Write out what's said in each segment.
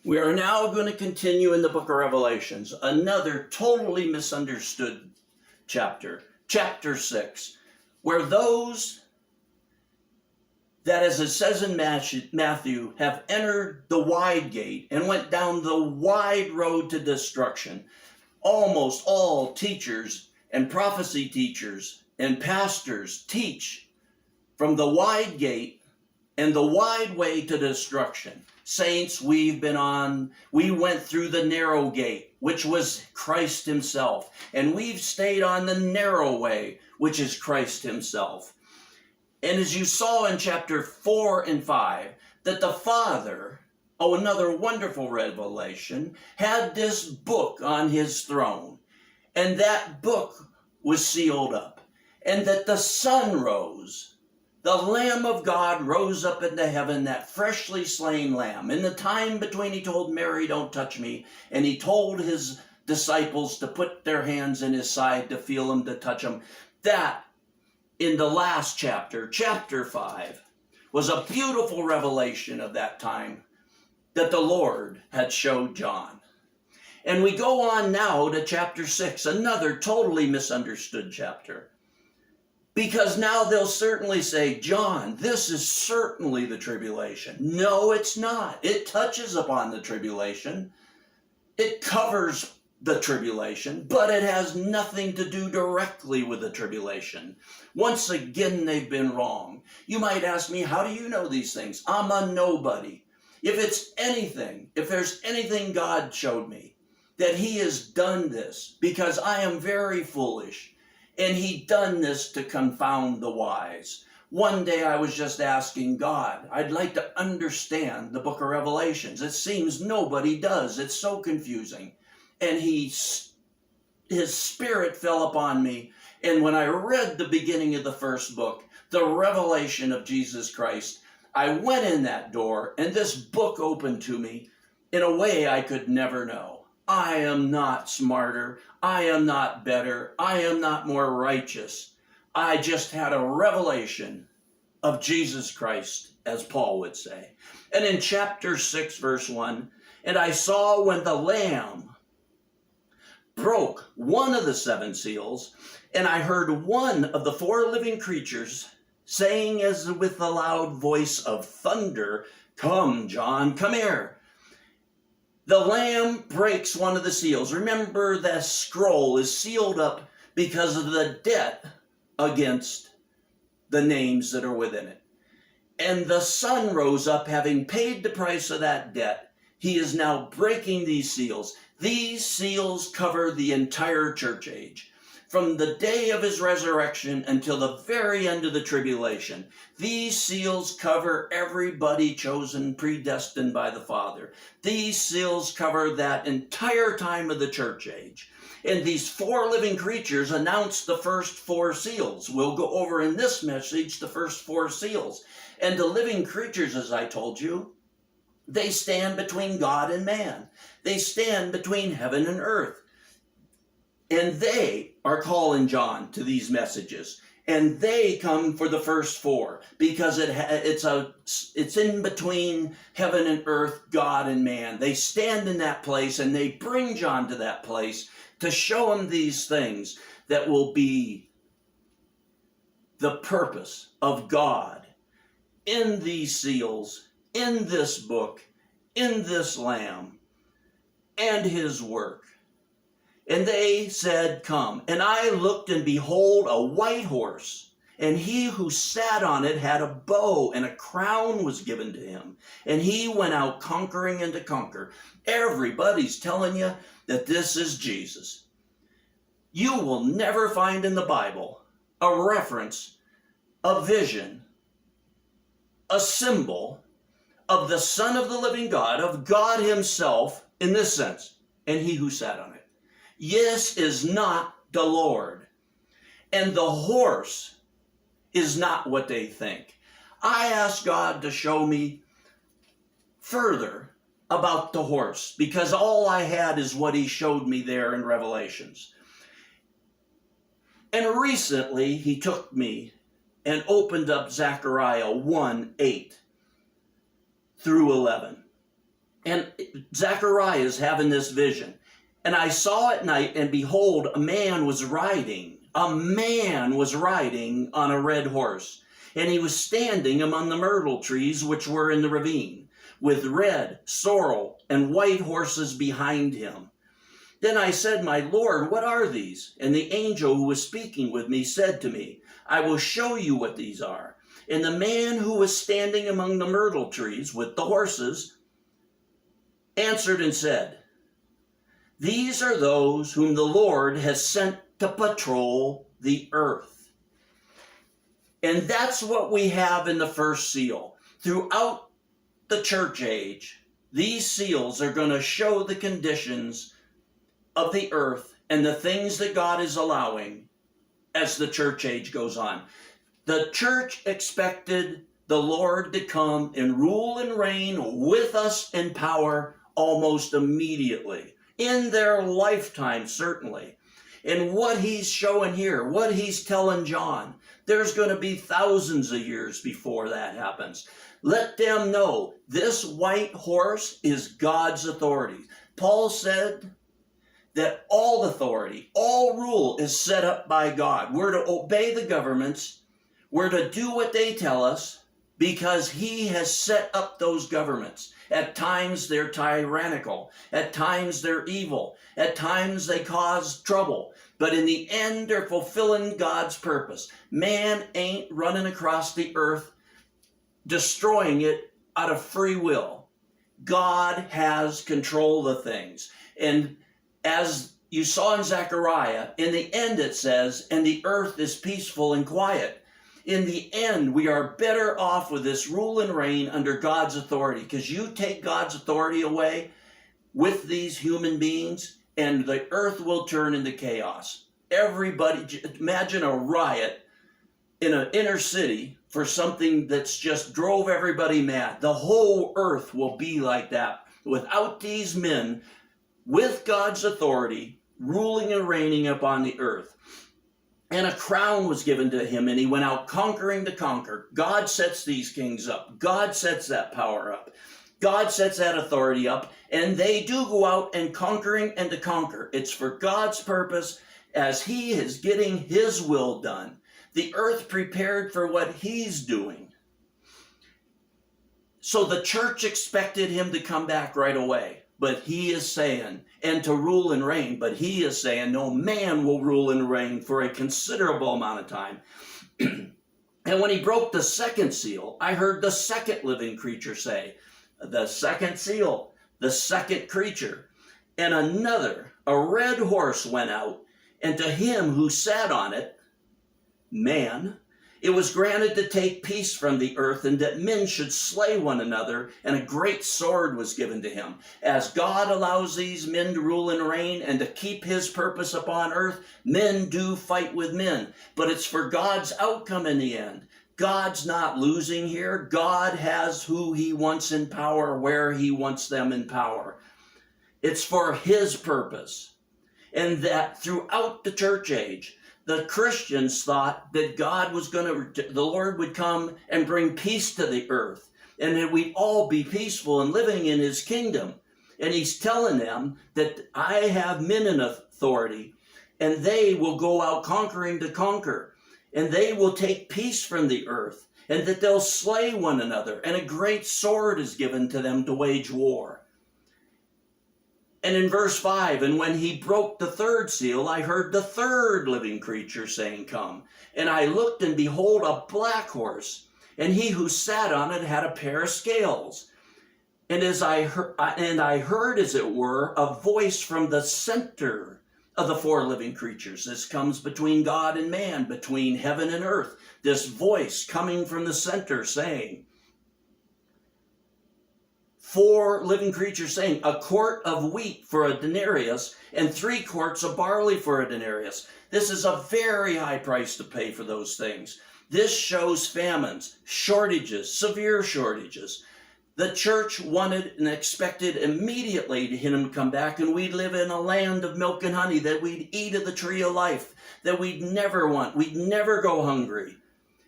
We are now going to continue in the book of Revelations, another totally misunderstood chapter, chapter 6, where those that, as it says in Matthew, have entered the wide gate and went down the wide road to destruction. Almost all teachers and prophecy teachers and pastors teach from the wide gate and the wide way to destruction. Saints, we went through the narrow gate, which was Christ himself, and we've stayed on the narrow way, which is Christ himself. And as you saw in chapter 4 and 5, that the Father, another wonderful revelation, had this book on his throne, and that book was sealed up, and that the sun rose. The Lamb of God rose up into heaven, that freshly slain lamb. In the time between he told Mary, don't touch me, and he told his disciples to put their hands in his side to feel him, to touch him. That, in the last chapter, chapter 5, was a beautiful revelation of that time that the Lord had showed John. And we go on now to chapter 6, another totally misunderstood chapter. Because now they'll certainly say, John, this is certainly the tribulation. No, it's not. It touches upon the tribulation. It covers the tribulation, but it has nothing to do directly with the tribulation. Once again, they've been wrong. You might ask me, how do you know these things? I'm a nobody. If there's anything God showed me, that he has done this because I am very foolish, and he done this to confound the wise. One day I was just asking God, I'd like to understand the book of Revelations. It seems nobody does. It's so confusing. And his spirit fell upon me. And when I read the beginning of the first book, the revelation of Jesus Christ, I went in that door and this book opened to me in a way I could never know. I am not smarter. I am not better. I am not more righteous. I just had a revelation of Jesus Christ, as Paul would say. And in chapter 6, verse 1, and I saw when the Lamb broke one of the 7 seals, and I heard one of the 4 living creatures saying as with a loud voice of thunder, "Come, John, come here." The Lamb breaks one of the seals. Remember, that scroll is sealed up because of the debt against the names that are within it. And the sun rose up, having paid the price of that debt. He is now breaking these seals. These seals cover the entire church age, from the day of his resurrection until the very end of the tribulation. These seals cover everybody chosen, predestined by the Father. These seals cover that entire time of the church age. And these 4 living creatures announce the first 4 seals. We'll go over in this message the first 4 seals. And the living creatures, as I told you, they stand between God and man. They stand between heaven and earth. And they are calling John to these messages. And they come for the first 4 because it's in between heaven and earth, God and man. They stand in that place and they bring John to that place to show him these things that will be the purpose of God in these seals, in this book, in this Lamb, and his work. And they said, "Come." And I looked, and behold, a white horse. And he who sat on it had a bow, and a crown was given to him. And he went out conquering and to conquer. Everybody's telling you that this is Jesus. You will never find in the Bible a reference, a vision, a symbol of the Son of the living God, of God himself, in this sense, and he who sat on it. Yes is not the Lord. And the horse is not what they think. I asked God to show me further about the horse, because all I had is what he showed me there in Revelations. And recently he took me and opened up Zechariah 1:8 through 11. And Zechariah is having this vision. And I saw at night, and behold, a man was riding on a red horse. And he was standing among the myrtle trees which were in the ravine, with red, sorrel, and white horses behind him. Then I said, My Lord, what are these? And the angel who was speaking with me said to me, I will show you what these are. And the man who was standing among the myrtle trees with the horses answered and said, These are those whom the Lord has sent to patrol the earth. And that's what we have in the first seal. Throughout the church age, these seals are going to show the conditions of the earth and the things that God is allowing as the church age goes on. The church expected the Lord to come and rule and reign with us in power almost immediately, in their lifetime, certainly. And what he's showing here, what he's telling John, there's going to be thousands of years before that happens. Let them know this white horse is God's authority. Paul said that all authority, all rule is set up by God. We're to obey the governments. We're to do what they tell us because he has set up those governments. At times they're tyrannical. At times they're evil. At times they cause trouble. But in the end, they're fulfilling God's purpose. Man ain't running across the earth, destroying it out of free will. God has control of things. And as you saw in Zechariah, in the end it says, and the earth is peaceful and quiet. In the end, we are better off with this rule and reign under God's authority, because you take God's authority away with these human beings, and the earth will turn into chaos. Everybody, imagine a riot in an inner city for something that's just drove everybody mad. The whole earth will be like that without these men with God's authority ruling and reigning upon the earth. And a crown was given to him, and he went out conquering to conquer. God sets these kings up. God sets that power up. God sets that authority up, and they do go out and conquering and to conquer. It's for God's purpose as he is getting his will done. The earth prepared for what he's doing. So the church expected him to come back right away. But he is saying, and to rule and reign, but he is saying no man will rule and reign for a considerable amount of time. And when he broke the second seal, I heard the second living creature say, the second seal, the second creature. And another, a red horse went out, and to him who sat on it, man, it was granted to take peace from the earth, and that men should slay one another, and a great sword was given to him. As God allows these men to rule and reign and to keep his purpose upon earth, men do fight with men. But it's for God's outcome in the end. God's not losing here. God has who he wants in power, where he wants them in power. It's for his purpose. And that throughout the church age, the Christians thought that the Lord would come and bring peace to the earth, and that we'd all be peaceful and living in his kingdom. And he's telling them that I have men in authority, and they will go out conquering to conquer, and they will take peace from the earth, and that they'll slay one another, and a great sword is given to them to wage war. And in verse 5, and when he broke the third seal, I heard the third living creature saying, Come. And I looked, and behold, a black horse, and he who sat on it had a pair of scales. And I heard, as it were, a voice from the center of the four living creatures. This comes between God and man, between heaven and earth. This voice coming from the center saying, four living creatures saying, a quart of wheat for a denarius and 3 quarts of barley for a denarius. This is a very high price to pay for those things. This shows famines, shortages, severe shortages. The church wanted and expected immediately to him to come back, and we'd live in a land of milk and honey, that we'd eat of the tree of life, that we'd never want, we'd never go hungry.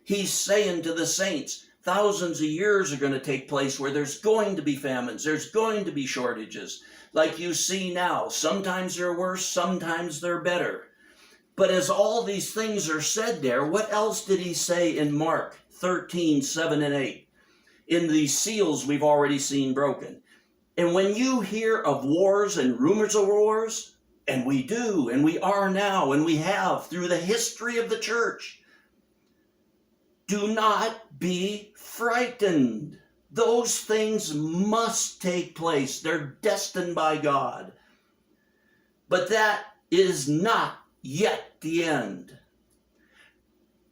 He's saying to the saints, Thousands of years are going to take place where there's going to be famines. There's going to be shortages like you see now. Sometimes they're worse, sometimes they're better. But as all these things are said there, what else did he say in Mark 13, 7 and 8? In these seals we've already seen broken. And when you hear of wars and rumors of wars, and we do, and we are now, and we have through the history of the church, do not be frightened. Those things must take place. They're destined by God. But that is not yet the end.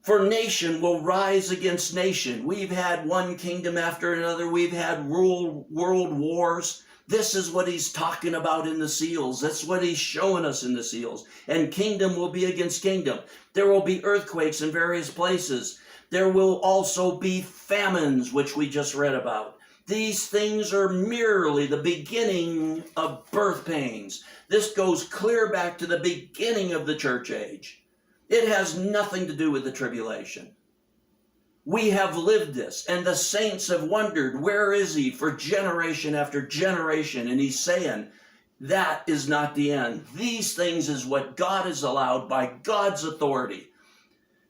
For nation will rise against nation. We've had one kingdom after another. We've had world wars. This is what he's talking about in the seals. That's what he's showing us in the seals. And kingdom will be against kingdom. There will be earthquakes in various places. There will also be famines, which we just read about. These things are merely the beginning of birth pains. This goes clear back to the beginning of the church age. It has nothing to do with the tribulation. We have lived this, and the saints have wondered, where is he for generation after generation? And he's saying, that is not the end. These things is what God has allowed by God's authority.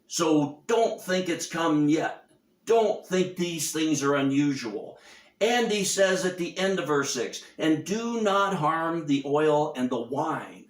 So don't think it's come yet. Don't think these things are unusual. And he says at the end of verse 6, and do not harm the oil and the wine.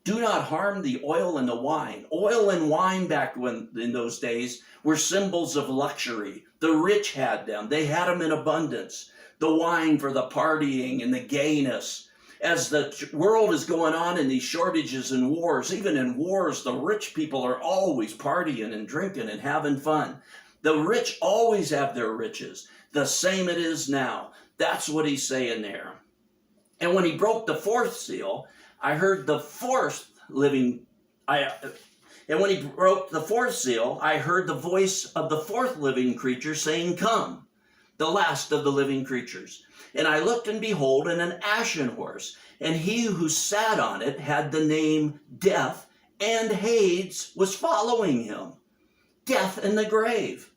Do not harm the oil and the wine. Oil and wine back in those days were symbols of luxury. The rich had them. They had them in abundance. The wine for the partying and the gayness. As the world is going on in these shortages and wars, even in wars, the rich people are always partying and drinking and having fun. The rich always have their riches. The same it is now. That's what he's saying there. And when he broke the fourth seal, I heard the fourth living, and when he broke the fourth seal, I heard the voice of the fourth living creature saying, come, the last of the living creatures. And I looked, and behold, and an ashen horse, and he who sat on it had the name Death, and Hades was following him. Death and the grave.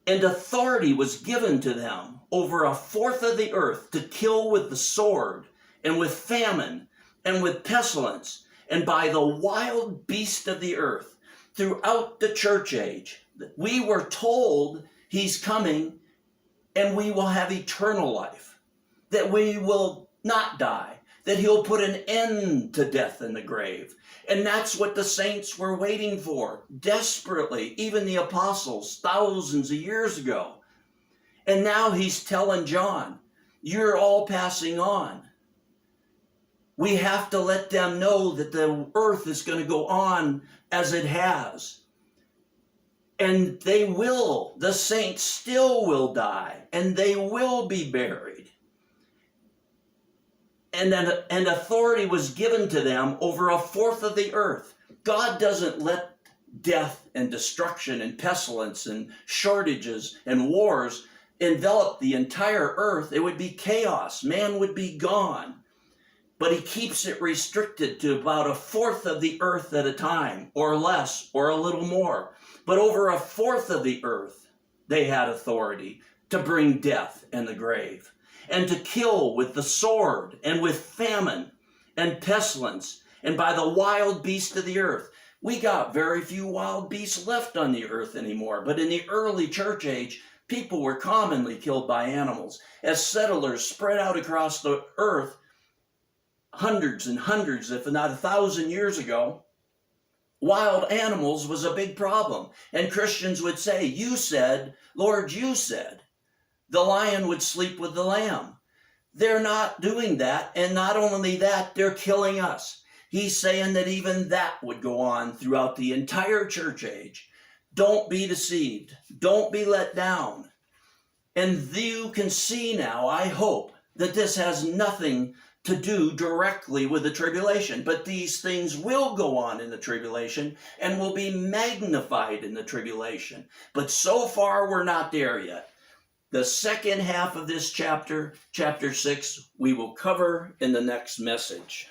And authority was given to them over a fourth of the earth to kill with the sword, and with famine, and with pestilence, and by the wild beast of the earth. Throughout the church age, we were told he's coming, and we will have eternal life, that we will not die, that he'll put an end to death in the grave. And that's what the saints were waiting for, desperately, even the apostles, thousands of years ago. And now he's telling John, you're all passing on. We have to let them know that the earth is going to go on as it has. And they will, the saints still will die, and they will be buried. And authority was given to them over a fourth of the earth. God doesn't let death and destruction and pestilence and shortages and wars envelop the entire earth. It would be chaos. Man would be gone. But he keeps it restricted to about a fourth of the earth at a time, or less, or a little more. But over a fourth of the earth, they had authority to bring death and the grave, and to kill with the sword, and with famine, and pestilence, and by the wild beast of the earth. We got very few wild beasts left on the earth anymore, but in the early church age, people were commonly killed by animals. As settlers spread out across the earth, hundreds and hundreds, if not 1,000 years ago, wild animals was a big problem. And Christians would say, you said, Lord, you said, the lion would sleep with the lamb. They're not doing that. And not only that, they're killing us. He's saying that even that would go on throughout the entire church age. Don't be deceived. Don't be let down. And you can see now, I hope, that this has nothing to do directly with the tribulation. But these things will go on in the tribulation and will be magnified in the tribulation. But so far, we're not there yet. The second half of this chapter, chapter 6, we will cover in the next message.